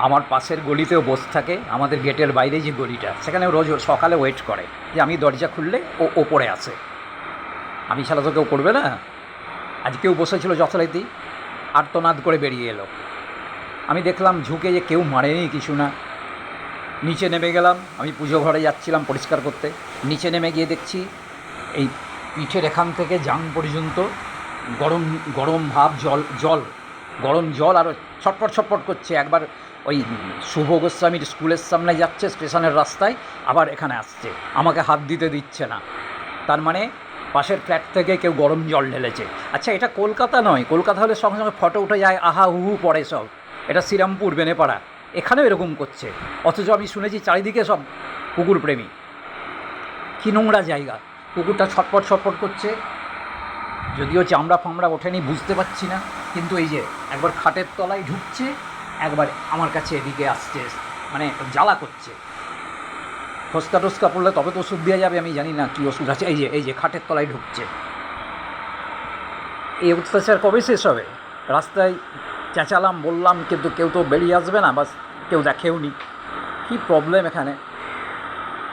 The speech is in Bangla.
আমার পাশের গলিতেও বসে থাকে, আমাদের গেটের বাইরে যে গলিটা, সেখানে রোজ সকালে ওয়েট করে যে আমি দরজা খুললে ও ওপরে আসে। আমি ছাড়া তো কেউ করবে না। আজকেও বসেছিল যথারীতি, আর্তনাদ করে বেরিয়ে এলো। আমি দেখলাম ঝুঁকে যে কেউ মারেনি, কিছু না। নিচে নেমে গেলাম, আমি পুজো ঘরে যাচ্ছিলাম পরিষ্কার করতে। নিচে নেমে গিয়ে দেখছি এই পিঠের এখান থেকে জাং পর্যন্ত গরম গরম ভাব, জল জল, গরম জল, আর ছটপট ছটপট করছে। একবার ওই শুভ গোস্বামীর স্কুলের সামনে যাচ্ছে স্টেশনের রাস্তায়, আবার এখানে আসছে, আমাকে হাত দিতে দিচ্ছে না। তার মানে পাশের ফ্ল্যাট থেকে কেউ গরম জল ঢেলেছে। আচ্ছা, এটা কলকাতা নয়, কলকাতা হলে সঙ্গে সঙ্গে ফটো উঠে যায়, আহা হুহু পড়ে সব। এটা শ্রীরামপুর, বেনেপাড়া, এখানেও এরকম করছে। অথচ আমি শুনেছি চারিদিকে সব কুকুরপ্রেমী। কী নোংরা জায়গা! কুকুরটা ছটপট ছটপট করছে, যদিও চামড়া ফামড়া ওঠেনি, বুঝতে পারছি না। কিন্তু এই যে একবার খাটের তলায় ঢুকছে, একবার আমার কাছে এদিকে আসছে, মানে জ্বালা করছে। ফসকা টসকা পড়লে তবে তো ওষুধ দেওয়া যাবে, আমি জানি না কী ওষুধ আছে। এই যে খাটের তলায় ঢুকছে। এই অত্যাচার কবে শেষ হবে? রাস্তায় চেঁচালাম, বললাম, কিন্তু কেউ তো বেরিয়ে আসবে না, বাস কেউ দেখেও নি। কী প্রবলেম এখানে!